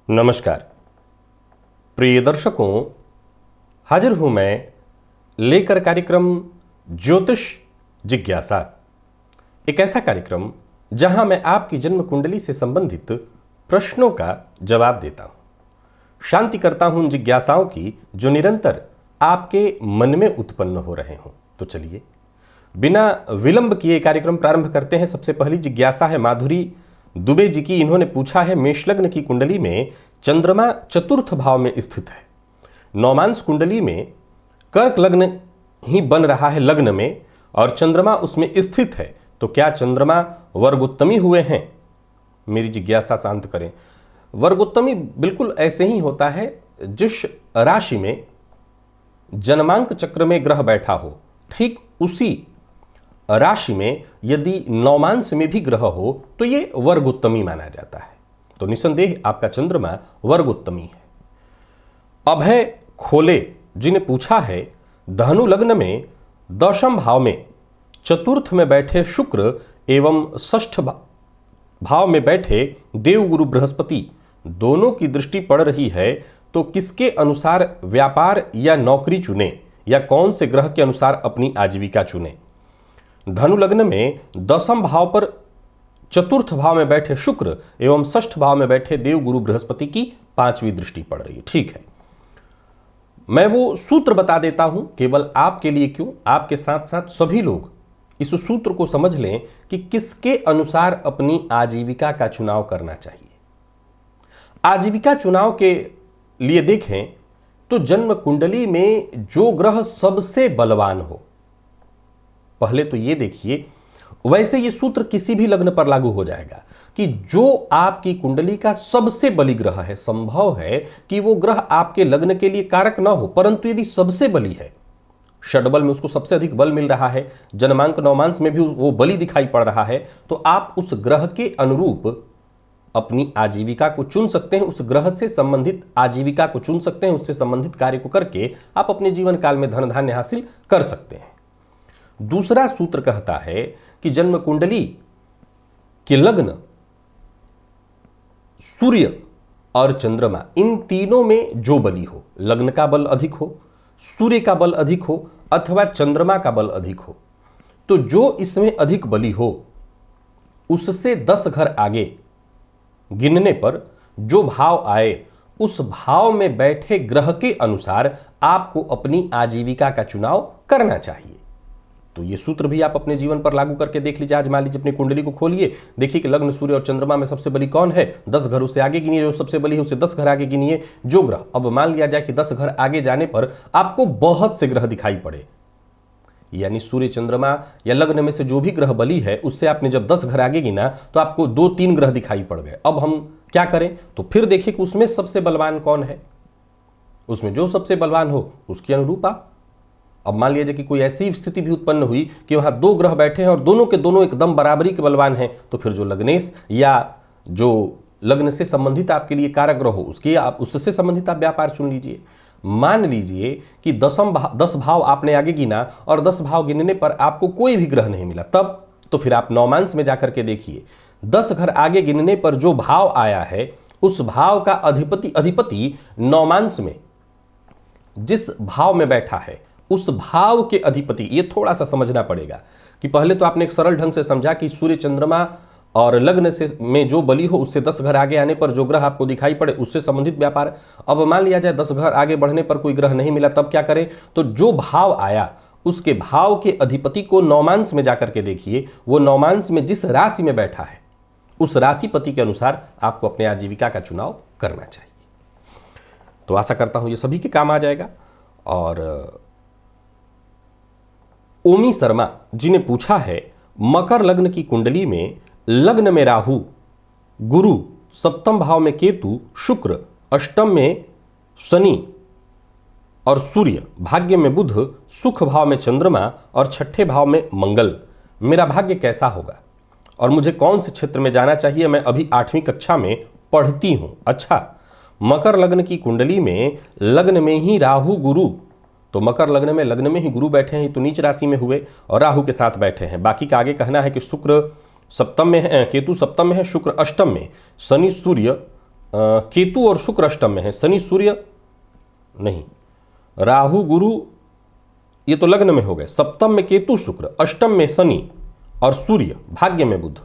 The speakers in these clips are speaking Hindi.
नमस्कार प्रिय दर्शकों, हाजिर हूं मैं लेकर कार्यक्रम ज्योतिष जिज्ञासा। एक ऐसा कार्यक्रम जहां मैं आपकी जन्म कुंडली से संबंधित प्रश्नों का जवाब देता हूं, शांति करता हूं उन जिज्ञासाओं की जो निरंतर आपके मन में उत्पन्न हो रहे हों। तो चलिए बिना विलंब किए कार्यक्रम प्रारंभ करते हैं। सबसे पहली जिज्ञासा है माधुरी दुबे जी की। इन्होंने पूछा है, मेष लग्न की कुंडली में चंद्रमा चतुर्थ भाव में स्थित है, नौमांस कुंडली में कर्क लग्न ही बन रहा है लग्न में और चंद्रमा उसमें स्थित है, तो क्या चंद्रमा वर्गोत्तमी हुए हैं? मेरी जिज्ञासा शांत करें। वर्गोत्तमी बिल्कुल ऐसे ही होता है जिस राशि में जन्मांक चक्र में ग्रह बैठा हो, ठीक उसी राशि में यदि नौमांस में भी ग्रह हो तो ये वर्गोत्तमी माना जाता है। तो निसंदेह आपका चंद्रमा वर्गोत्तमी है। अभय खोले जी ने पूछा है, धनु लग्न में दशम भाव में चतुर्थ में बैठे शुक्र एवं षष्ठ भाव में बैठे देवगुरु बृहस्पति दोनों की दृष्टि पड़ रही है, तो किसके अनुसार व्यापार या नौकरी चुने या कौन से ग्रह के अनुसार अपनी आजीविका चुने? धनु लग्न में दशम भाव पर चतुर्थ भाव में बैठे शुक्र एवं षष्ठ भाव में बैठे देवगुरु बृहस्पति की पांचवी दृष्टि पड़ रही है। ठीक है, मैं वो सूत्र बता देता हूं, केवल आपके लिए क्यों, आपके साथ साथ सभी लोग इस सूत्र को समझ लें कि किसके अनुसार अपनी आजीविका का चुनाव करना चाहिए। आजीविका चुनाव के लिए देखें तो जन्म कुंडली में जो ग्रह सबसे बलवान हो, पहले तो ये देखिए, वैसे ये सूत्र किसी भी लग्न पर लागू हो जाएगा कि जो आपकी कुंडली का सबसे बली ग्रह है, संभव है कि वो ग्रह आपके लग्न के लिए कारक ना हो, परंतु यदि सबसे बली है, षडबल में उसको सबसे अधिक बल मिल रहा है, जन्मांक नौमांस में भी वो बली दिखाई पड़ रहा है, तो आप उस ग्रह के अनुरूप अपनी आजीविका को चुन सकते हैं, उस ग्रह से संबंधित आजीविका को चुन सकते हैं, उससे संबंधित कार्य को करके आप अपने जीवन काल में धन धान्य हासिल कर सकते हैं। दूसरा सूत्र कहता है कि जन्म कुंडली के लग्न, सूर्य और चंद्रमा, इन तीनों में जो बली हो, लग्न का बल अधिक हो, सूर्य का बल अधिक हो अथवा चंद्रमा का बल अधिक हो, तो जो इसमें अधिक बली हो उससे 10 घर आगे गिनने पर जो भाव आए उस भाव में बैठे ग्रह के अनुसार आपको अपनी आजीविका का चुनाव करना चाहिए। तो ये सूत्र भी आप अपने जीवन पर लागू करके देख लीजिए। आज मान लीजिए अपनी कुंडली को खोलिए, देखिए कि लग्न, सूर्य और चंद्रमा में सबसे बली कौन है, 10 घर उससे आगे गिनिए, जो सबसे बली है उससे 10 घर आगे गिनिए जो ग्रह। अब मान लिया जाए कि 10 घर आगे जाने पर आपको बहुत से ग्रह दिखाई पड़े, यानी सूर्य चंद्रमा या लग्न में से जो भी ग्रह बली है उससे आपने जब 10 घर आगे गिना तो आपको 2-3 ग्रह दिखाई पड़ गए। अब हम क्या करें? तो फिर देखिए कि उसमें सबसे बलवान कौन है, उसमें जो सबसे बलवान हो उसके अनुरूप आप। अब मान लीजिए कि कोई ऐसी स्थिति भी उत्पन्न हुई कि वहां 2 ग्रह बैठे हैं और दोनों के दोनों एकदम बराबरी के बलवान हैं, तो फिर जो लग्नेश या जो लग्न से संबंधित आपके लिए कारक ग्रह हो उसके आप उससे संबंधित आप व्यापार चुन लीजिए। मान लीजिए कि 10 भाव आपने आगे गिना और 10 भाव गिनने पर आपको कोई भी ग्रह नहीं मिला, तब तो फिर आप नौमांस में जाकर के देखिए, 10 घर आगे गिनने पर जो भाव आया है उस भाव का अधिपति नौमांस में जिस भाव में बैठा है उस भाव के अधिपति, ये थोड़ा सा समझना पड़ेगा कि पहले तो आपने एक सरल ढंग से समझा कि सूर्य चंद्रमा और लग्न से में जो बली हो उससे 10 घर आगे आने पर जो ग्रह आपको दिखाई पड़े उससे संबंधित व्यापार। अब मान लिया जाए 10 घर आगे बढ़ने पर कोई ग्रह नहीं मिला, तब क्या करें? तो जो भाव आया उसके भाव के अधिपति को नौमांस में जाकर के देखिए, वो नौमांस में जिस राशि में बैठा है उस राशिपति के अनुसार आपको अपने आजीविका का चुनाव करना चाहिए। तो आशा करता हूं ये सभी के काम आ जाएगा। और ओमी शर्मा जी ने पूछा है, मकर लग्न की कुंडली में लग्न में राहु, गुरु, सप्तम भाव में केतु, शुक्र, अष्टम में शनि और सूर्य, भाग्य में बुध, सुख भाव में चंद्रमा और छठे भाव में मंगल, मेरा भाग्य कैसा होगा और मुझे कौन से क्षेत्र में जाना चाहिए? मैं अभी 8वीं कक्षा में पढ़ती हूं। अच्छा, मकर लग्न की कुंडली में लग्न में ही राहु, गुरु, तो मकर लग्न में ही गुरु बैठे हैं तो नीच राशि में हुए और राहु के साथ बैठे हैं। बाकी का आगे कहना है कि शुक्र सप्तम में है, केतु सप्तम में है, शुक्र अष्टम में, शनि सूर्य केतु और शुक्र अष्टम में है, शनि सूर्य नहीं, राहु गुरु ये तो लग्न में हो गए, सप्तम में केतु शुक्र, अष्टम में शनि और सूर्य, भाग्य में बुध।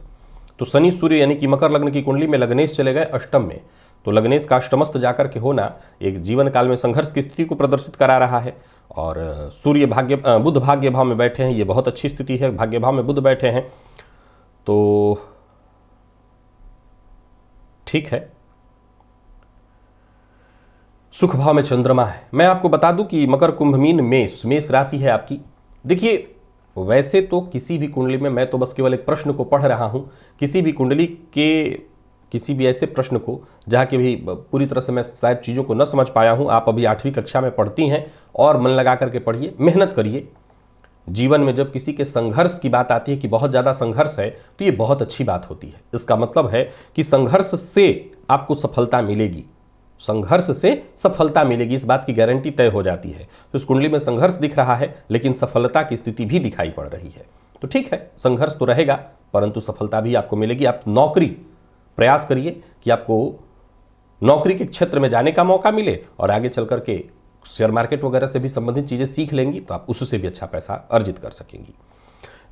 तो शनि सूर्य यानी कि मकर लग्न की कुंडली में लग्नेश चले गए अष्टम में, तो लग्नेश का अष्टमस्त जाकर के होना एक जीवन काल में संघर्ष की स्थिति को प्रदर्शित करा रहा है। और सूर्य बुध भाग्य भाव में बैठे हैं, ये बहुत अच्छी स्थिति है, भाग्य भाव में बुध बैठे हैं तो ठीक है। सुख भाव में चंद्रमा है। मैं आपको बता दूं कि मकर कुंभ मीन मेष राशि है आपकी। देखिए वैसे तो किसी भी कुंडली में, मैं तो बस केवल एक प्रश्न को पढ़ रहा हूं, किसी भी कुंडली के किसी भी ऐसे प्रश्न को जहाँ के भी पूरी तरह से मैं शायद चीज़ों को न समझ पाया हूँ, आप अभी 8वीं कक्षा में पढ़ती हैं और मन लगा करके पढ़िए, मेहनत करिए। जीवन में जब किसी के संघर्ष की बात आती है कि बहुत ज़्यादा संघर्ष है, तो ये बहुत अच्छी बात होती है। इसका मतलब है कि संघर्ष से आपको सफलता मिलेगी, संघर्ष से सफलता मिलेगी, इस बात की गारंटी तय हो जाती है। तो इस कुंडली में संघर्ष दिख रहा है लेकिन सफलता की स्थिति भी दिखाई पड़ रही है, तो ठीक है, संघर्ष तो रहेगा परंतु सफलता भी आपको मिलेगी। आप नौकरी प्रयास करिए कि आपको नौकरी के क्षेत्र में जाने का मौका मिले और आगे चल करके शेयर मार्केट वगैरह से भी संबंधित चीज़ें सीख लेंगी तो आप उससे भी अच्छा पैसा अर्जित कर सकेंगी।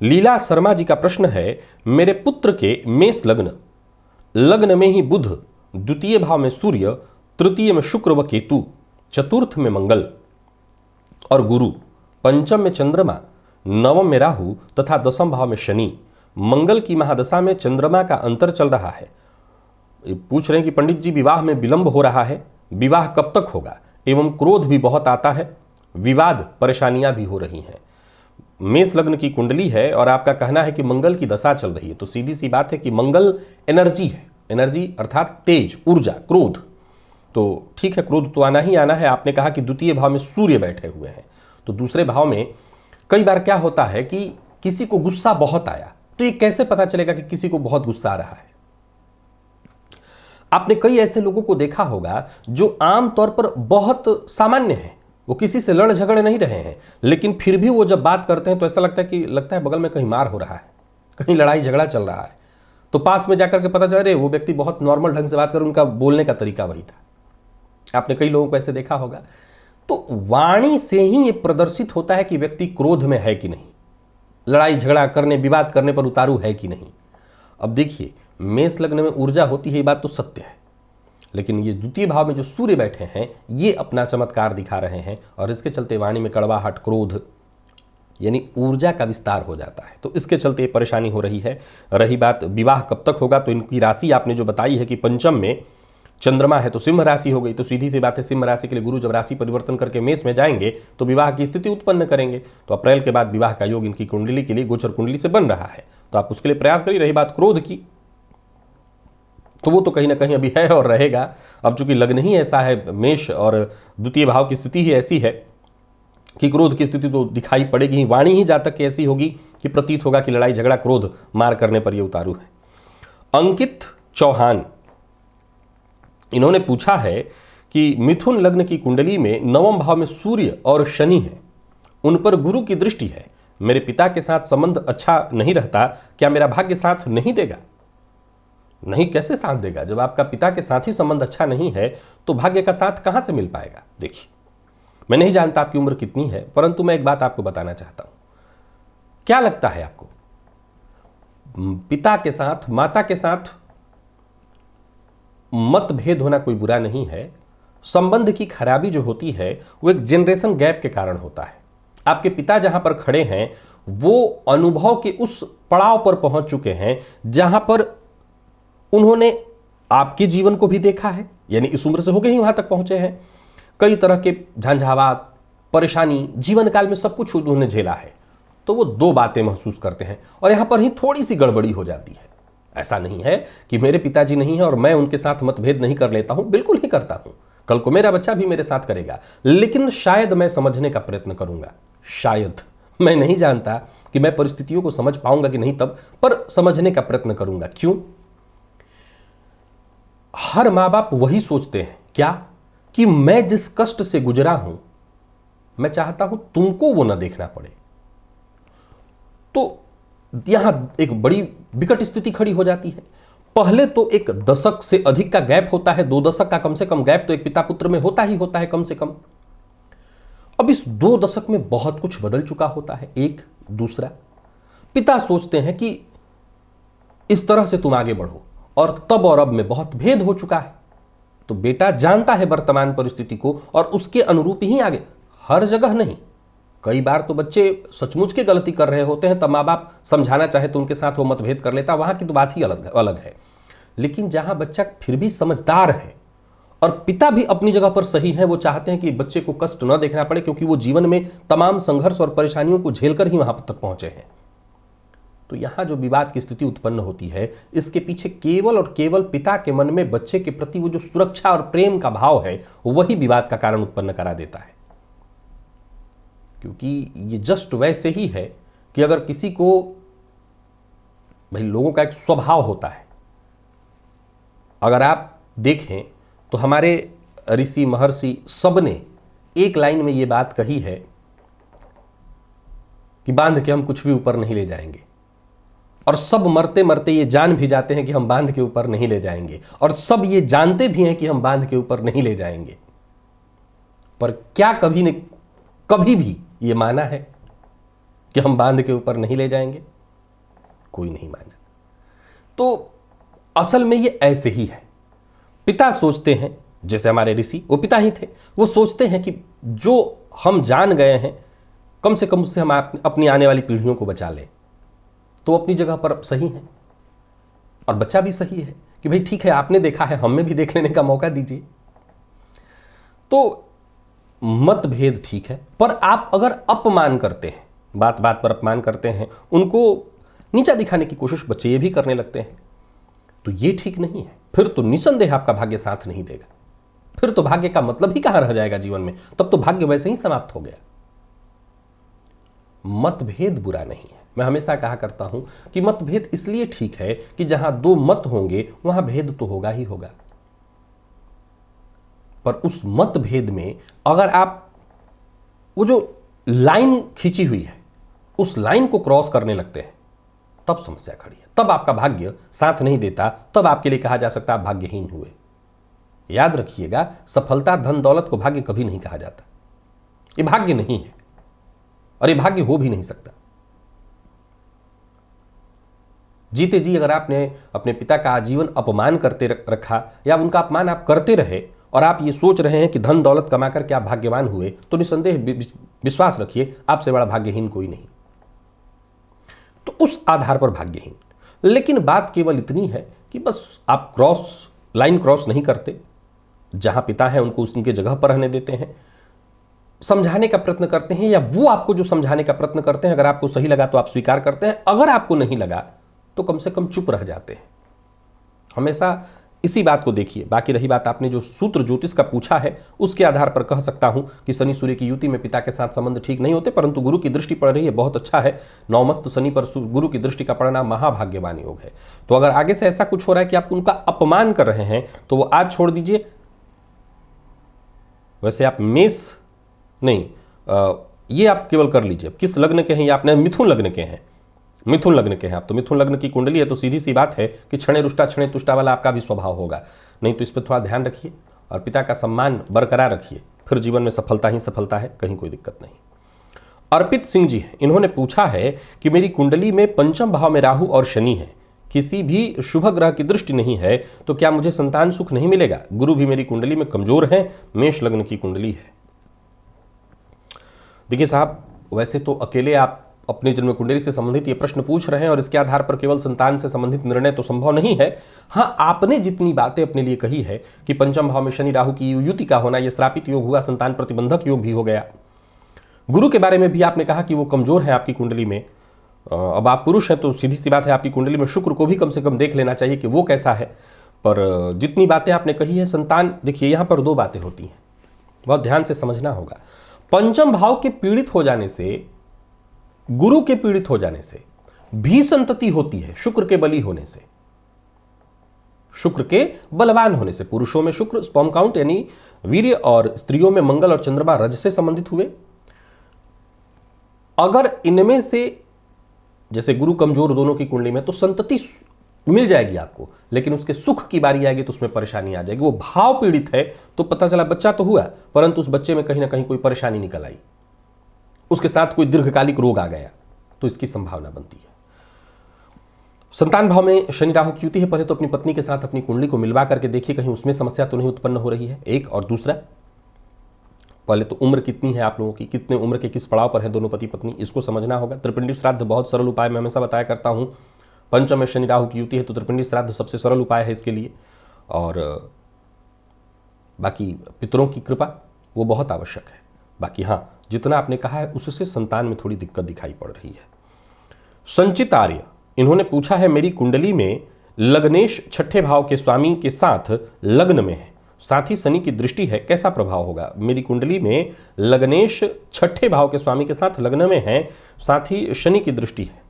लीला शर्मा जी का प्रश्न है, मेरे पुत्र के मेष लग्न में ही बुध, द्वितीय भाव में सूर्य, तृतीय में शुक्र व केतु, चतुर्थ में मंगल और गुरु, पंचम में चंद्रमा, नवम में राहु तथा दसम भाव में शनि। मंगल की महादशा में चंद्रमा का अंतर चल रहा है। पूछ रहे हैं कि पंडित जी विवाह में विलंब हो रहा है, विवाह कब तक होगा, एवं क्रोध भी बहुत आता है, विवाद परेशानियां भी हो रही हैं। मेष लग्न की कुंडली है और आपका कहना है कि मंगल की दशा चल रही है, तो सीधी सी बात है कि मंगल एनर्जी है, एनर्जी अर्थात तेज, ऊर्जा, क्रोध, तो ठीक है, क्रोध तो आना ही आना है। आपने कहा कि द्वितीय भाव में सूर्य बैठे हुए हैं, तो दूसरे भाव में कई बार क्या होता है कि किसी को गुस्सा बहुत आया, तो ये कैसे पता चलेगा कि किसी को बहुत गुस्सा आ रहा है। आपने कई ऐसे लोगों को देखा होगा जो आमतौर पर बहुत सामान्य हैं, वो किसी से लड़ झगड़े नहीं रहे हैं, लेकिन फिर भी वो जब बात करते हैं तो ऐसा लगता है बगल में कहीं मार हो रहा है, कहीं लड़ाई झगड़ा चल रहा है। तो पास में जाकर के पता चला अरे वो व्यक्ति बहुत नॉर्मल ढंग से बात कर, उनका बोलने का तरीका वही था। आपने कई लोगों को ऐसे देखा होगा। तो वाणी से ही ये प्रदर्शित होता है कि व्यक्ति क्रोध में है कि नहीं, लड़ाई झगड़ा करने, विवाद करने पर उतारू है कि नहीं। अब देखिए मेष लग्न में ऊर्जा होती है, ये बात तो सत्य है, लेकिन ये द्वितीय भाव में जो सूर्य बैठे हैं ये अपना चमत्कार दिखा रहे हैं और इसके चलते वाणी में कड़वाहट, क्रोध यानी ऊर्जा का विस्तार हो जाता है, तो इसके चलते परेशानी हो रही है। रही बात विवाह कब तक होगा, तो इनकी राशि आपने जो बताई है कि पंचम में चंद्रमा है तो सिंह राशि हो गई, तो सीधी सी बात है सिंह राशि के लिए गुरु जब राशि परिवर्तन करके मेष में जाएंगे तो विवाह की स्थिति उत्पन्न करेंगे, तो अप्रैल के बाद विवाह का योग इनकी कुंडली के लिए गोचर कुंडली से बन रहा है, तो आप उसके लिए प्रयास करिए। रही बात क्रोध की, तो वो तो कहीं ना कहीं अभी है और रहेगा। अब चूंकि लग्न ही ऐसा है मेष और द्वितीय भाव की स्थिति ही ऐसी है कि क्रोध की स्थिति तो दिखाई पड़ेगी ही, वाणी ही जातक की ऐसी होगी कि प्रतीत होगा कि लड़ाई झगड़ा, क्रोध मार करने पर ये उतारू है। अंकित चौहान इन्होंने पूछा है कि मिथुन लग्न की कुंडली में नवम भाव में सूर्य और शनि है, उन पर गुरु की दृष्टि है, मेरे पिता के साथ संबंध अच्छा नहीं रहता, क्या मेरा भाग्य साथ नहीं देगा? नहीं, कैसे साथ देगा? जब आपका पिता के साथ ही संबंध अच्छा नहीं है तो भाग्य का साथ कहां से मिल पाएगा? देखिए मैं नहीं जानता आपकी उम्र कितनी है, परंतु मैं एक बात आपको बताना चाहता हूं। क्या लगता है आपको, पिता के साथ, माता के साथ मतभेद होना कोई बुरा नहीं है। संबंध की खराबी जो होती है वो एक जनरेशन गैप के कारण होता है। आपके पिता जहां पर खड़े हैं वो अनुभव के उस पड़ाव पर पहुंच चुके हैं जहां पर उन्होंने आपके जीवन को भी देखा है, यानी इस उम्र से होके ही वहां तक पहुंचे हैं। कई तरह के झंझावात, परेशानी, जीवन काल में सब कुछ उन्होंने झेला है, तो वो दो बातें महसूस करते हैं और यहां पर ही थोड़ी सी गड़बड़ी हो जाती है। ऐसा नहीं है कि मेरे पिताजी नहीं है और मैं उनके साथ मतभेद नहीं कर लेता हूं, बिल्कुल ही करता हूं, कल को मेरा बच्चा भी मेरे साथ करेगा, लेकिन शायद मैं समझने का प्रयत्न करूंगा। शायद, मैं नहीं जानता कि मैं परिस्थितियों को समझ पाऊंगा कि नहीं तब, पर समझने का प्रयत्न करूंगा। क्यों? हर मां बाप वही सोचते हैं, क्या कि मैं जिस कष्ट से गुजरा हूं मैं चाहता हूं तुमको वो ना देखना पड़े। तो यहां एक बड़ी विकट स्थिति खड़ी हो जाती है। पहले तो एक दशक से अधिक का गैप होता है, 2 दशक का कम से कम गैप तो एक पिता पुत्र में होता ही होता है कम से कम। अब इस 2 दशक में बहुत कुछ बदल चुका होता है। एक दूसरा, पिता सोचते हैं कि इस तरह से तुम आगे बढ़ो, और तब और अब में बहुत भेद हो चुका है। तो बेटा जानता है वर्तमान परिस्थिति को और उसके अनुरूप ही आगे, हर जगह नहीं। कई बार तो बच्चे सचमुच की गलती कर रहे होते हैं, तब माँ बाप समझाना चाहे तो उनके साथ वो मतभेद कर लेता, वहां की तो बात ही अलग है। लेकिन जहां बच्चा फिर भी समझदार है और पिता भी अपनी जगह पर सही है, वो चाहते हैं कि बच्चे को कष्ट न देखना पड़े, क्योंकि वो जीवन में तमाम संघर्ष और परेशानियों को झेलकर ही वहां तक पहुंचे हैं। तो यहां जो विवाद की स्थिति उत्पन्न होती है, इसके पीछे केवल और केवल पिता के मन में बच्चे के प्रति वो जो सुरक्षा और प्रेम का भाव है, वही विवाद का कारण उत्पन्न करा देता है। क्योंकि ये जस्ट वैसे ही है कि अगर किसी को, भाई लोगों का एक स्वभाव होता है, अगर आप देखें तो हमारे ऋषि महर्षि सबने एक लाइन में ये बात कही है कि बांध के हम कुछ भी ऊपर नहीं ले जाएंगे, और सब मरते मरते ये जान भी जाते हैं कि हम बांध के ऊपर नहीं ले जाएंगे, और सब ये जानते भी हैं कि हम बांध के ऊपर नहीं ले जाएंगे। पर क्या कभी भी ये माना है कि हम बांध के ऊपर नहीं ले जाएंगे? कोई नहीं माना। तो असल में ये ऐसे ही है। पिता सोचते हैं, जैसे हमारे ऋषि, वो पिता ही थे, वो सोचते हैं कि जो हम जान गए हैं कम से कम उससे हम अपनी आने वाली पीढ़ियों को बचा लें। तो अपनी जगह पर सही है, और बच्चा भी सही है कि भाई ठीक है, आपने देखा है, हमें भी देख लेने का मौका दीजिए। तो मतभेद ठीक है, पर आप अगर अपमान करते हैं, बात बात पर अपमान करते हैं, उनको नीचा दिखाने की कोशिश बच्चे ये भी करने लगते हैं, तो ये ठीक नहीं है। फिर तो निसंदेह आपका भाग्य साथ नहीं देगा, फिर तो भाग्य का मतलब ही कहां रह जाएगा जीवन में, तब तो भाग्य वैसे ही समाप्त हो गया। मतभेद बुरा नहीं है। मैं हमेशा कहा करता हूं कि मतभेद इसलिए ठीक है कि जहां 2 मत होंगे वहां भेद तो होगा ही होगा, पर उस मतभेद में अगर आप वो जो लाइन खींची हुई है उस लाइन को क्रॉस करने लगते हैं, तब समस्या खड़ी है, तब आपका भाग्य साथ नहीं देता, तब आपके लिए कहा जा सकता है आप भाग्यहीन हुए। याद रखिएगा, सफलता धन दौलत को भाग्य कभी नहीं कहा जाता। ये भाग्य नहीं है, और ये भाग्य हो भी नहीं सकता। जीते जी अगर आपने अपने पिता का आजीवन अपमान करते रखा, या उनका अपमान आप करते रहे, और आप ये सोच रहे हैं कि धन दौलत कमा करके आप भाग्यवान हुए, तो निसंदेह विश्वास रखिए आपसे बड़ा भाग्यहीन कोई नहीं। तो उस आधार पर भाग्यहीन। लेकिन बात केवल इतनी है कि बस आप लाइन क्रॉस नहीं करते, जहां पिता है उनको उनके जगह पर रहने देते हैं, समझाने का प्रयत्न करते हैं, या वो आपको जो समझाने का प्रयत्न करते हैं, अगर आपको सही लगा तो आप स्वीकार करते हैं, अगर आपको नहीं लगा तो कम से कम चुप रह जाते हैं। हमेशा इसी बात को देखिए। बाकी रही बात आपने जो सूत्र ज्योतिष का पूछा है, उसके आधार पर कह सकता हूं कि शनि सूर्य की युति में पिता के साथ संबंध ठीक नहीं होते, परंतु गुरु की दृष्टि पड़ रही है, बहुत अच्छा है। नवमस्त शनि पर गुरु की दृष्टि का पड़ना महाभाग्यवान योग है। तो अगर आगे से ऐसा कुछ हो रहा है कि आप उनका अपमान कर रहे हैं, तो वो आज छोड़ दीजिए। वैसे आप मेष नहीं, ये आप केवल कर लीजिए। किस लग्न के हैं? ये आपने मिथुन लग्न के हैं, मिथुन लग्न के हैं आप, तो मिथुन लग्न की कुंडली है, तो सीधी सी बात है कि क्षणे रुष्टा क्षणे तुष्टा वाला आपका भी स्वभाव होगा। नहीं तो इस पर थोड़ा ध्यान रखिए और पिता का सम्मान बरकरार रखिए, फिर जीवन में सफलता ही सफलता है, कहीं कोई दिक्कत नहीं। अर्पित सिंह जी हैं, इन्होंने पूछा है कि मेरी कुंडली में 5वें भाव में राहु और शनि है, किसी भी शुभ ग्रह की दृष्टि नहीं है, तो क्या मुझे संतान सुख नहीं मिलेगा? गुरु भी मेरी कुंडली में कमजोर है, मेष लग्न की कुंडली है। देखिए साहब, वैसे तो अकेले आप अपनी जन्म कुंडली से संबंधित ये प्रश्न पूछ रहे हैं, और इसके आधार पर केवल संतान से संबंधित निर्णय तो संभव नहीं है। हाँ, आपने जितनी बातें अपने लिए कही है कि 5वें भाव में शनि राहु की युति का होना, यह श्रापित योग हुआ, संतान प्रतिबंधक योग भी हो गया। गुरु के बारे में भी आपने कहा कि वो कमजोर है आपकी कुंडली में। अब आप पुरुष हैं तो सीधी सी बात है, आपकी कुंडली में शुक्र को भी कम से कम देख लेना चाहिए कि वो कैसा है। पर जितनी बातें आपने कही है संतान, देखिए यहाँ पर 2 बातें होती हैं, बहुत ध्यान से समझना होगा। 5वें भाव के पीड़ित हो जाने से, गुरु के पीड़ित हो जाने से भी संतति होती है, शुक्र के बली होने से, शुक्र के बलवान होने से। पुरुषों में शुक्र स्पर्म काउंट यानी वीर्य, और स्त्रियों में मंगल और चंद्रमा रज से संबंधित हुए। अगर इनमें से, जैसे गुरु कमजोर दोनों की कुंडली में, तो संतति मिल जाएगी आपको, लेकिन उसके सुख की बारी आएगी तो उसमें परेशानी आ जाएगी। वो भाव पीड़ित है तो पता चला बच्चा तो हुआ, परंतु उस बच्चे में कहीं ना कहीं कोई परेशानी निकल आई, उसके साथ कोई दीर्घकालिक रोग आ गया, तो इसकी संभावना बनती है। संतान भाव में शनि राहु की युति है, पहले तो अपनी पत्नी के साथ अपनी कुंडली को मिलवा करके देखिए कहीं उसमें समस्या तो नहीं उत्पन्न हो रही है, एक। और दूसरा, पहले तो उम्र कितनी है आप लोगों की, कितने उम्र के किस पड़ाव पर है दोनों पति पत्नी, इसको समझना होगा। त्रिपिंडी श्राद्ध बहुत सरल उपाय मैं हमेशा बताया करता हूं। पंचम में शनि राहु की युति है तो त्रिपिंडी श्राद्ध सबसे सरल उपाय है इसके लिए। और बाकी पितरों की कृपा वो बहुत आवश्यक है। बाकी हाँ, जितना आपने कहा है उससे संतान में थोड़ी दिक्कत दिखाई पड़ रही है। संचित आर्य, इन्होंने पूछा है मेरी कुंडली में लग्नेश छठे भाव के स्वामी के साथ लग्न में है, साथ ही शनि की दृष्टि है, कैसा प्रभाव होगा। मेरी कुंडली में लग्नेश छठे भाव के स्वामी के साथ लग्न में है, साथ ही शनि की दृष्टि है,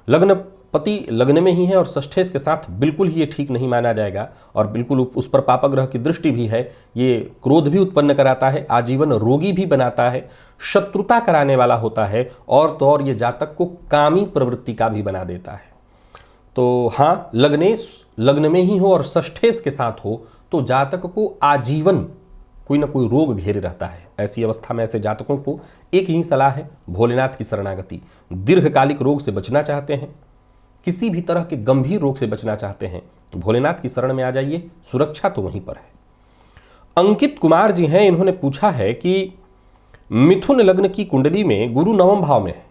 लग्न पति लग्न में ही है और षष्ठेश के साथ बिल्कुल ही ये ठीक नहीं माना जाएगा। और बिल्कुल उस पर पापग्रह की दृष्टि भी है, ये क्रोध भी उत्पन्न कराता है, आजीवन रोगी भी बनाता है, शत्रुता कराने वाला होता है, और तो और ये जातक को कामी प्रवृत्ति का भी बना देता है। तो हाँ, लग्नेश लग्न में ही हो और षष्ठेश के साथ हो तो जातक को आजीवन कोई ना कोई रोग घेरे रहता है। ऐसी अवस्था में ऐसे जातकों को एक ही सलाह है, भोलेनाथ की शरणागति। दीर्घकालिक रोग से बचना चाहते हैं, किसी भी तरह के गंभीर रोग से बचना चाहते हैं, भोलेनाथ की शरण में आ जाइए, सुरक्षा तो वहीं पर है। अंकित कुमार जी हैं, इन्होंने पूछा है कि मिथुन लग्न की कुंडली में गुरु नवम भाव में है,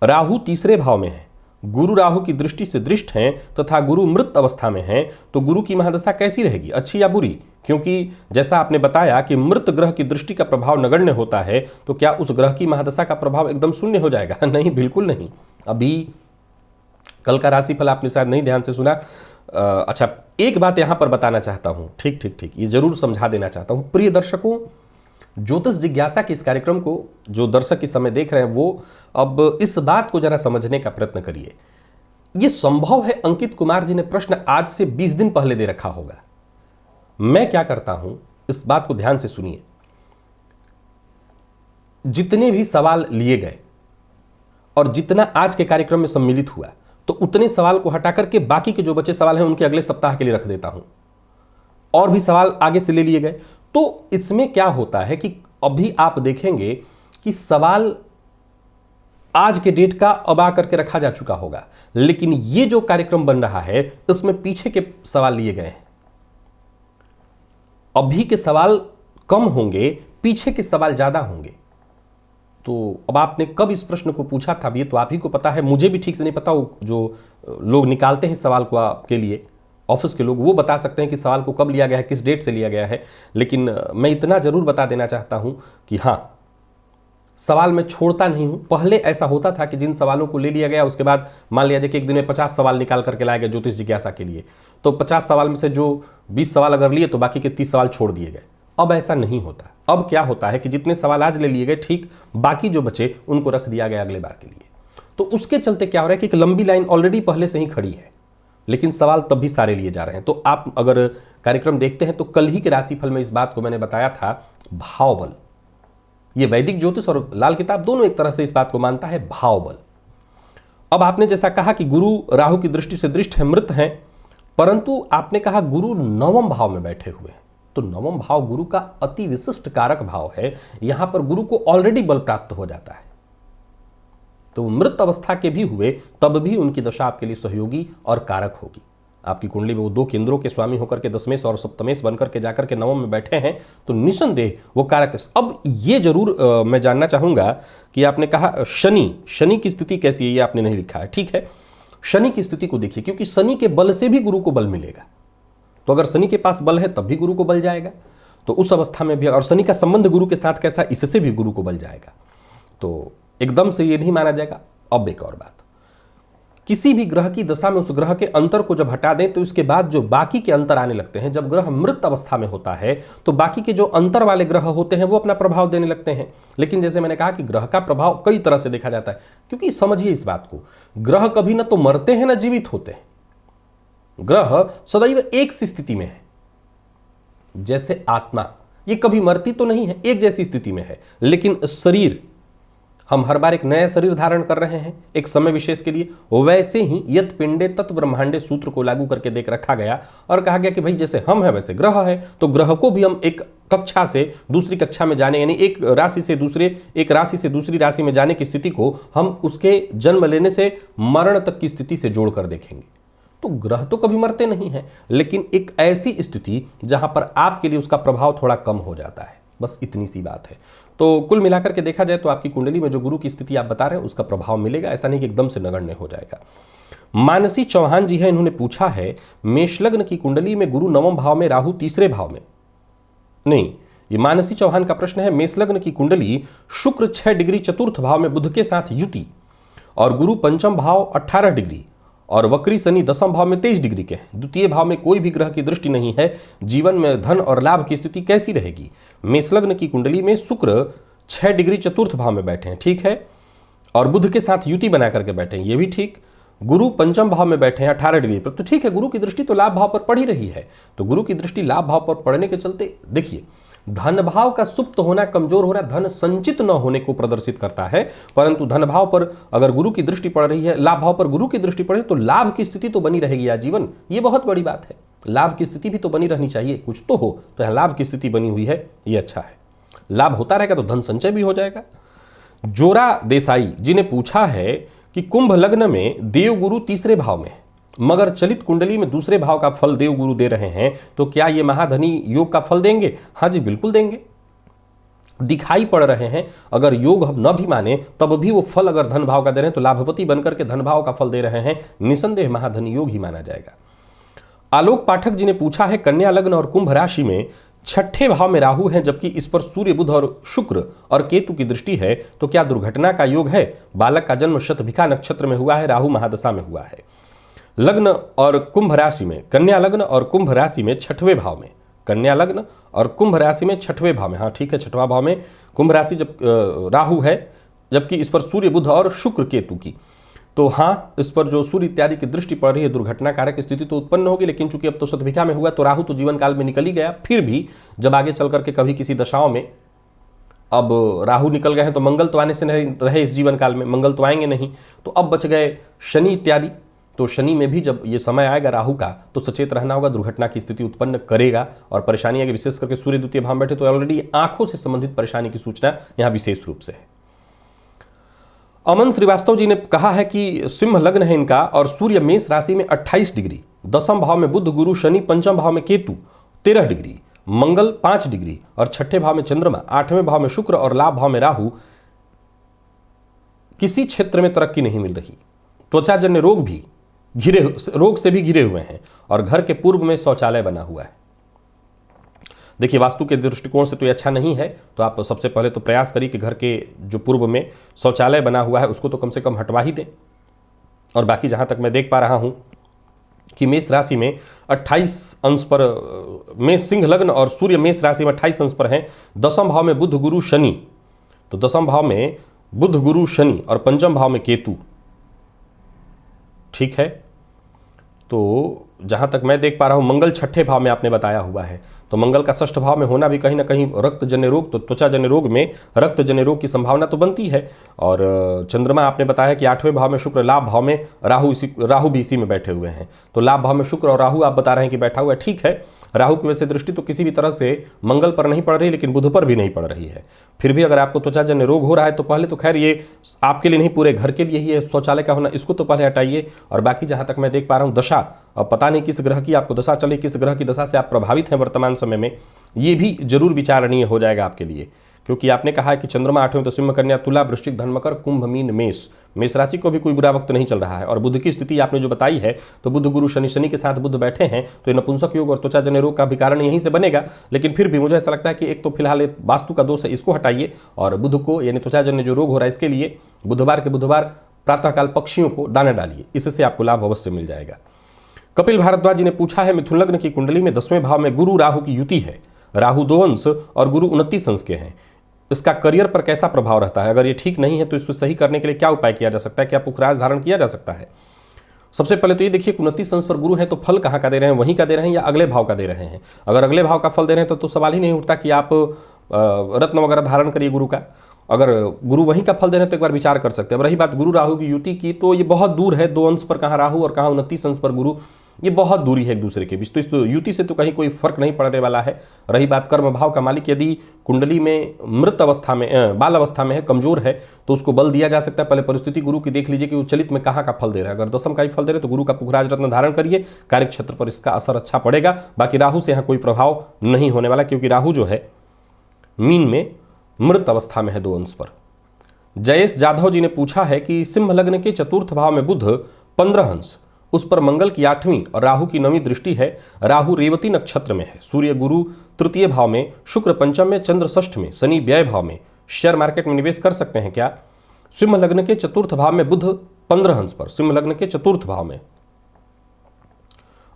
राहु तीसरे भाव में है, गुरु राहु की दृष्टि से दृष्ट हैं तथा गुरु मृत अवस्था में हैं, तो गुरु की महादशा कैसी रहेगी, अच्छी या बुरी। क्योंकि जैसा आपने बताया कि मृत ग्रह की दृष्टि का प्रभाव नगण्य होता है, तो क्या उस ग्रह की महादशा का प्रभाव एकदम शून्य हो जाएगा? नहीं, बिल्कुल नहीं। अभी कल का राशिफल आपने शायद नहीं ध्यान से सुना। अच्छा, एक बात यहां पर बताना चाहता हूं, ठीक, ये जरूर समझा देना चाहता हूं प्रिय दर्शकों। ज्योतिष जिज्ञासा के इस कार्यक्रम को जो दर्शक इस समय देख रहे हैं वो अब इस बात को जरा समझने का प्रयत्न करिए। यह संभव है अंकित कुमार जी ने प्रश्न आज से 20 दिन पहले दे रखा होगा। मैं क्या करता हूं, इस बात को ध्यान से सुनिए। जितने भी सवाल लिए गए और जितना आज के कार्यक्रम में सम्मिलित हुआ, तो उतने सवाल को हटाकर के बाकी के जो बचे सवाल हैं उनके अगले सप्ताह के लिए रख देता हूं। और भी सवाल आगे से ले लिए गए, तो इसमें क्या होता है कि अभी आप देखेंगे कि सवाल आज के डेट का अब आकर के रखा जा चुका होगा, लेकिन ये जो कार्यक्रम बन रहा है इसमें पीछे के सवाल लिए गए हैं। अभी के सवाल कम होंगे, पीछे के सवाल ज्यादा होंगे। तो अब आपने कब इस प्रश्न को पूछा था, ये तो आप ही को पता है, मुझे भी ठीक से नहीं पता। जो लोग निकालते हैं सवाल को आपके लिए, ऑफिस के लोग, वो बता सकते हैं कि सवाल को कब लिया गया है, किस डेट से लिया गया है। लेकिन मैं इतना जरूर बता देना चाहता हूं कि हाँ, सवाल मैं छोड़ता नहीं हूं। पहले ऐसा होता था कि जिन सवालों को ले लिया गया उसके बाद मान लिया जाए कि एक दिन में 50 सवाल निकाल करके लाया गया ज्योतिष जिज्ञासा के लिए, तो 50 सवाल में से जो 20 सवाल अगर लिए तो बाकी के 30 सवाल छोड़ दिए गए। अब ऐसा नहीं होता। अब क्या होता है कि जितने सवाल आज ले लिए गए, ठीक बाकी जो बचे उनको रख दिया गया अगले बार के लिए। तो उसके चलते क्या हो रहा है कि एक लंबी लाइन ऑलरेडी पहले से ही खड़ी है, लेकिन सवाल तब भी सारे लिए जा रहे हैं। तो आप अगर कार्यक्रम देखते हैं तो कल ही के राशिफल में इस बात को मैंने बताया था, भाव बल। ये वैदिक ज्योतिष और लाल किताब दोनों एक तरह से इस बात को मानता है, भाव बल। अब आपने जैसा कहा कि गुरु राहु की दृष्टि से दृष्ट है, मृत है, परंतु आपने कहा गुरु नवम भाव में बैठे हुए हैं। तो नवम भाव गुरु का अति विशिष्ट कारक भाव है। यहां पर गुरु को ऑलरेडी बल प्राप्त हो जाता है, तो मृत अवस्था के भी हुए तब भी उनकी दशा आपके लिए सहयोगी और कारक होगी। आपकी कुंडली में वो 2 केंद्रों के स्वामी होकर के दशमेश और सप्तमेश बनकर के जाकर के नवम में बैठे हैं, तो निसंदेह वो कारक। अब ये जरूर मैं जानना चाहूंगा कि आपने कहा शनि की स्थिति कैसी है, ये आपने नहीं लिखा है, ठीक है। शनि की स्थिति को देखिए, क्योंकि शनि के बल से भी गुरु को बल मिलेगा। तो अगर शनि के पास बल है तब भी गुरु को बल जाएगा, तो उस अवस्था में भी, और शनि का संबंध गुरु के साथ कैसा, इससे भी गुरु को बल जाएगा। तो एकदम से ये नहीं माना जाएगा। अब एक और बात, किसी भी ग्रह की दशा में उस ग्रह के अंतर को जब हटा दें तो उसके बाद जो बाकी के अंतर आने लगते हैं। जब ग्रह मृत अवस्था में होता है तो बाकी के जो अंतर वाले ग्रह होते हैं वो अपना प्रभाव देने लगते हैं। लेकिन जैसे मैंने कहा कि ग्रह का प्रभाव कई तरह से देखा जाता है, क्योंकि समझिए इस बात को, ग्रह कभी ना तो मरते हैं ना जीवित होते हैं। ग्रह सदैव एक सी स्थिति में है, जैसे आत्मा, ये कभी मरती तो नहीं है, एक जैसी स्थिति में है। लेकिन शरीर हम हर बार एक नया शरीर धारण कर रहे हैं एक समय विशेष के लिए, वैसे ही यत पिंडे तत् ब्रह्मांडे सूत्र को लागू करके देख रखा गया और कहा गया कि भाई जैसे हम हैं वैसे ग्रह है, तो ग्रह को भी हम एक कक्षा से दूसरी कक्षा में जाने, यानी एक राशि से दूसरी राशि में जाने की स्थिति को हम उसके जन्म लेने से मरण तक की स्थिति से जोड़कर देखेंगे। तो ग्रह तो कभी मरते नहीं हैं, लेकिन एक ऐसी स्थिति जहां पर आपके लिए उसका प्रभाव थोड़ा कम हो जाता है, बस इतनी सी बात है। तो कुल मिलाकर के देखा जाए तो आपकी कुंडली में जो गुरु की स्थिति आप बता रहे हैं उसका प्रभाव मिलेगा, ऐसा नहीं कि एकदम से नगण्य हो जाएगा। मानसी चौहान जी है, इन्होंने पूछा है मेष लग्न की कुंडली में गुरु नवम भाव में, राहु तीसरे भाव में, नहीं, ये मानसी चौहान का प्रश्न है। मेष लग्न की कुंडली शुक्र 6 डिग्री चतुर्थ भाव में बुध के साथ युति और गुरु पंचम भाव 18 डिग्री और वक्री शनि दसम भाव में 23 डिग्री के हैं। द्वितीय भाव में कोई भी ग्रह की दृष्टि नहीं है। जीवन में धन और लाभ की स्थिति कैसी रहेगी? मेष लग्न की कुंडली में शुक्र 6 डिग्री चतुर्थ भाव में बैठे हैं, ठीक है, और बुध के साथ युति बना करके बैठे हैं, ये भी ठीक। गुरु पंचम भाव में बैठे हैं 18 डिग्री पर, तो ठीक है, गुरु की दृष्टि तो लाभ भाव पर पड़ ही रही है। तो गुरु की दृष्टि लाभ भाव पर पड़ने के चलते देखिए धन भाव का सुप्त होना, कमजोर होना धन संचित न होने को प्रदर्शित करता है, परंतु धन भाव पर अगर गुरु की दृष्टि पड़ रही है, लाभ भाव पर गुरु की दृष्टि पड़े तो लाभ की स्थिति तो बनी रहेगी आजीवन, ये बहुत बड़ी बात है। लाभ की स्थिति भी तो बनी रहनी चाहिए, कुछ तो हो, तो यहाँ लाभ की स्थिति बनी हुई है, ये अच्छा है। लाभ होता रहेगा तो धन संचय भी हो जाएगा। जोरा देसाई जी ने पूछा है कि कुंभ लग्न में देवगुरु तीसरे भाव में मगर चलित कुंडली में दूसरे भाव का फल देवगुरु दे रहे हैं, तो क्या ये महाधनी योग का फल देंगे? हाँ जी, बिल्कुल देंगे, दिखाई पड़ रहे हैं। अगर योग हम न भी माने तब भी वो फल अगर धन भाव का दे रहे हैं तो लाभपति बनकर के धन भाव का फल दे रहे हैं, निसंदेह महाधनी योग ही माना जाएगा। आलोक पाठक जी ने पूछा है कन्या लग्न और कुंभ राशि में 6ठे भाव में राहु है, जबकि इस पर सूर्य बुध और शुक्र और केतु की दृष्टि है, तो क्या दुर्घटना का योग है? बालक का जन्म शतभिखा नक्षत्र में हुआ है, राहु महादशा में हुआ है। लग्न और कुंभ राशि में, कन्या लग्न और कुंभ राशि में 6वें भाव में, कन्या लग्न और कुंभ राशि में 6वें भाव में, हाँ ठीक है, 6वां भाव में कुंभ राशि जब राहु है, जबकि इस पर सूर्य बुध और शुक्र केतु की, तो हाँ इस पर जो सूर्य इत्यादि की दृष्टि पड़ रही है, दुर्घटना कारक स्थिति तो उत्पन्न होगी, लेकिन चूंकि अब तो शतभिखा में हुआ तो राहु तो जीवन काल में निकल ही गया। फिर भी जब आगे चल करके कभी किसी दशाओं में अब राहु निकल गए हैं तो मंगल तो आने से नहीं रहे, इस जीवन काल में मंगल तो आएंगे नहीं, तो अब बच गए शनि इत्यादि। तो शनि में भी जब ये समय आएगा राहु का तो सचेत रहना होगा, दुर्घटना की स्थिति उत्पन्न करेगा और परेशानी आगे, विशेष करके सूर्य द्वितीय भाव में बैठे तो ऑलरेडी आंखों से संबंधित परेशानी की सूचना यहां विशेष रूप से है। अमन श्रीवास्तव जी ने कहा है कि सिंह लग्न है इनका और सूर्य मेष राशि में 28 डिग्री, दसम भाव में बुध गुरु शनि, पंचम भाव में केतु 13 डिग्री, मंगल 5 डिग्री और 6ठे भाव में चंद्रमा, 8वें भाव में शुक्र और लाभ भाव में राहु। किसी क्षेत्र में तरक्की नहीं मिल रही, त्वचाजन्य रोग से भी घिरे हुए हैं और घर के पूर्व में शौचालय बना हुआ है। देखिए वास्तु के दृष्टिकोण से तो ये अच्छा नहीं है, तो आप सबसे पहले तो प्रयास करिए कि घर के जो पूर्व में शौचालय बना हुआ है उसको तो कम से कम हटवा ही दें। और बाकी जहां तक मैं देख पा रहा हूं कि मेष राशि में 28 अंश पर, मेष सिंह लग्न और सूर्य मेष राशि में 28 अंश पर हैं। दसम भाव में बुध गुरु शनि, तो दसम भाव में बुध गुरु शनि और पंचम भाव में केतु, ठीक है। तो जहां तक मैं देख पा रहा हूं मंगल 6ठे भाव में आपने बताया हुआ है, तो मंगल का 6ठ भाव में होना भी कहीं ना कहीं रक्तजन्य रोग, तो त्वचाजन्य रोग में रक्तजन्य रोग की संभावना तो बनती है। और चंद्रमा आपने बताया कि 8वें भाव में शुक्र, लाभ भाव में राहु भी इसी में बैठे हुए हैं, तो लाभ भाव में शुक्र और राहु आप बता रहे हैं कि बैठा हुआ है, ठीक है। राहु की वजह से दृष्टि तो किसी भी तरह से मंगल पर नहीं पड़ रही, लेकिन बुध पर भी नहीं पड़ रही है। फिर भी अगर आपको त्वचाजन्य रोग हो रहा है तो पहले तो खैर ये आपके लिए नहीं पूरे घर के लिए ही है शौचालय का होना, इसको तो पहले हटाइए। और बाकी जहां तक मैं देख पा रहा हूं दशा, अब पता नहीं किस ग्रह की आपको दशा चले, किस ग्रह की दशा से आप प्रभावित हैं वर्तमान समय में, ये भी जरूर विचारणीय हो जाएगा आपके लिए, क्योंकि आपने कहा है कि चंद्रमा 8वें, तो सिंह, कन्या, तुला, वृश्चिक, धन, मकर, कुंभ, मीन, मेष राशि को भी कोई बुरा वक्त नहीं चल रहा है। और बुध की स्थिति आपने जो बताई है, तो बुध गुरु शनि के साथ बुध बैठे हैं, तो ये नपुंसक योग और त्वचाजन्य रोग का भी कारण यहीं से बनेगा। लेकिन फिर भी मुझे ऐसा लगता है कि एक तो फिलहाल वास्तु का दोष है, इसको हटाइए, और बुध को यानी त्वचाजन्य जो रोग हो रहा है इसके लिए बुधवार के बुधवार प्रातःकाल पक्षियों को दाना डालिए, इससे आपको लाभ अवश्य मिल जाएगा। कपिल भारद्वाज जी ने पूछा है मिथुन लग्न की कुंडली में 10वें भाव में गुरु राहु की युति है, राहु 2 अंश और गुरु 29 अंश के हैं, इसका करियर पर कैसा प्रभाव रहता है? अगर ये ठीक नहीं है तो इसको सही करने के लिए क्या उपाय किया जा सकता है? क्या पुखराज धारण किया जा सकता है? सबसे पहले तो ये देखिए 29 अंश पर गुरु है तो फल कहाँ का दे रहे हैं, वहीं का दे रहे हैं या अगले भाव का दे रहे हैं? अगर अगले भाव का फल दे रहे हैं तो सवाल ही नहीं उठता कि आप रत्न वगैरह धारण करिए गुरु का। अगर गुरु वहीं का फल दे रहे हैं तो एक बार विचार कर सकते हैं। अब रही बात गुरु राहु की युति की, तो ये बहुत दूर है, 2 अंश पर कहाँ राहु और कहाँ 29 अंश पर गुरु, ये बहुत दूरी है एक दूसरे के बीच, तो इस युति से तो कहीं कोई फर्क नहीं पड़ने वाला है। रही बात कर्म भाव का मालिक यदि कुंडली में मृत अवस्था में बाल अवस्था में है, कमजोर है, तो उसको बल दिया जा सकता है। पहले परिस्थिति गुरु की देख लीजिए कि वो चलित में कहाँ का फल दे रहा है। अगर दशम का ही फल दे रहे तो गुरु का पुखराज रत्न धारण करिए, कार्य क्षेत्र पर इसका असर अच्छा पड़ेगा। बाकी राहु से यहाँ कोई प्रभाव नहीं होने वाला, क्योंकि राहु जो है मीन में मृत अवस्था में है 2 अंश पर। जयेश जाधव जी ने पूछा है कि सिंह लग्न के चतुर्थ भाव में बुध 15 अंश, उस पर मंगल की 8वीं और राहु की 9वीं दृष्टि है। राहु रेवती नक्षत्र में है, सूर्य गुरु तृतीय भाव में, शुक्र पंचम में, चंद्र षष्ठ में, शनि व्यय भाव में। शेयर मार्केट में निवेश कर सकते हैं क्या? सिंह लग्न के चतुर्थ भाव में बुध 15 अंश पर, सिंह लग्न के चतुर्थ भाव में,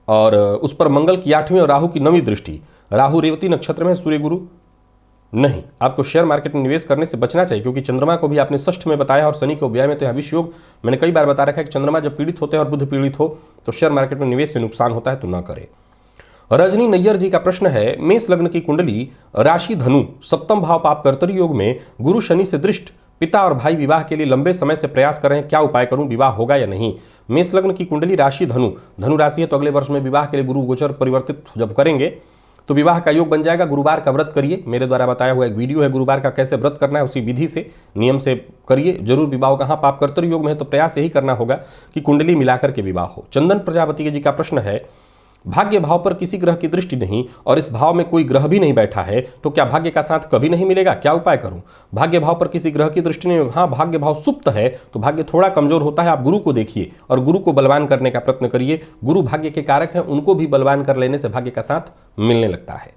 और उस पर मंगल की 8वीं और राहु की 9वीं दृष्टि। राहु रेवती नक्षत्र में, सूर्य गुरु नहीं। आपको शेयर मार्केट में निवेश करने से बचना चाहिए, क्योंकि चंद्रमा को भी आपने षष्ठ में बताया और शनि को व्यय में, तो यहाँ विष योग मैंने कई बार बता रखा है कि चंद्रमा जब पीड़ित होते हैं और बुध पीड़ित हो तो शेयर मार्केट में निवेश से नुकसान होता है, तो ना करें। रजनी नैयर जी का प्रश्न है, मेष लग्न की कुंडली, राशि धनु, सप्तम भाव पाप कर्तरी योग में, गुरु शनि से दृष्ट, पिता और भाई विवाह के लिए लंबे समय से प्रयास कर रहे हैं, क्या उपाय करूं, विवाह होगा या नहीं? मेष लग्न की कुंडली, राशि धनु, धनु राशि है, तो अगले वर्ष में विवाह के लिए गुरु गोचर परिवर्तित जब करेंगे तो विवाह का योग बन जाएगा। गुरुवार का व्रत करिए, मेरे द्वारा बताया हुआ एक वीडियो है गुरुवार का कैसे व्रत करना है, उसी विधि से नियम से करिए, जरूर विवाह होगा। हाँ, पाप कर्तव्य योग में है तो प्रयास यही करना होगा कि कुंडली मिलाकर के विवाह हो। चंदन प्रजापति जी का प्रश्न है, भाग्य भाव पर किसी ग्रह की दृष्टि नहीं और इस भाव में कोई ग्रह भी नहीं बैठा है, तो क्या भाग्य का साथ कभी नहीं मिलेगा, क्या उपाय करूं? भाग्य भाव पर किसी ग्रह की दृष्टि नहीं, हाँ भाग्य भाव सुप्त है तो भाग्य थोड़ा कमजोर होता है। आप गुरु को देखिए और गुरु को बलवान करने का प्रयत्न करिए। गुरु भाग्य के कारक हैं, उनको भी बलवान कर लेने से भाग्य का साथ मिलने लगता है।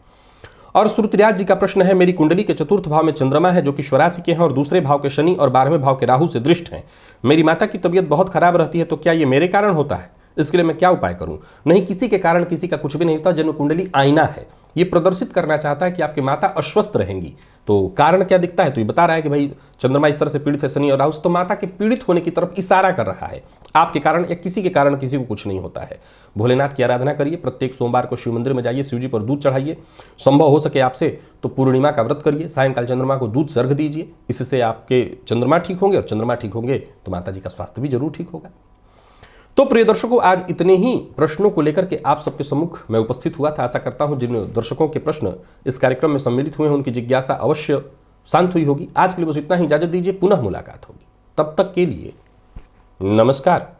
और श्रुतिराज जी का प्रश्न है, मेरी कुंडली के चतुर्थ भाव में चंद्रमा है जो कि स्वराशि के हैं और दूसरे भाव के शनि और 12वें भाव के राहु से दृष्ट हैं। मेरी माता की तबीयत बहुत खराब रहती है, तो क्या ये मेरे कारण होता है? इसके लिए मैं क्या उपाय करूं? नहीं, किसी के कारण किसी का कुछ भी नहीं होता। जन्म कुंडली आईना है, ये प्रदर्शित करना चाहता है कि आपकी माता अस्वस्थ रहेंगी। तो कारण क्या दिखता है? तो ये बता रहा है कि भाई चंद्रमा इस तरह से पीड़ित है शनि और राहु से, तो माता के पीड़ित होने की तरफ इशारा कर रहा है। आपके कारण या किसी के कारण किसी को कुछ नहीं होता है। भोलेनाथ की आराधना करिए, प्रत्येक सोमवार को शिव मंदिर में जाइए, शिव जी पर दूध चढ़ाइए, संभव हो सके आपसे तो पूर्णिमा का व्रत करिए, सायंकाल चंद्रमा को दूध सर्घ दीजिए। इससे आपके चंद्रमा ठीक होंगे और चंद्रमा ठीक होंगे तो माता जी का स्वास्थ्य भी जरूर ठीक होगा। तो प्रिय दर्शकों, आज इतने ही प्रश्नों को लेकर के आप सबके सम्मुख मैं उपस्थित हुआ था। आशा करता हूं जिन दर्शकों के प्रश्न इस कार्यक्रम में सम्मिलित हुए हैं उनकी जिज्ञासा अवश्य शांत हुई होगी। आज के लिए बस इतना ही, इजाजत दीजिए, पुनः मुलाकात होगी। तब तक के लिए नमस्कार।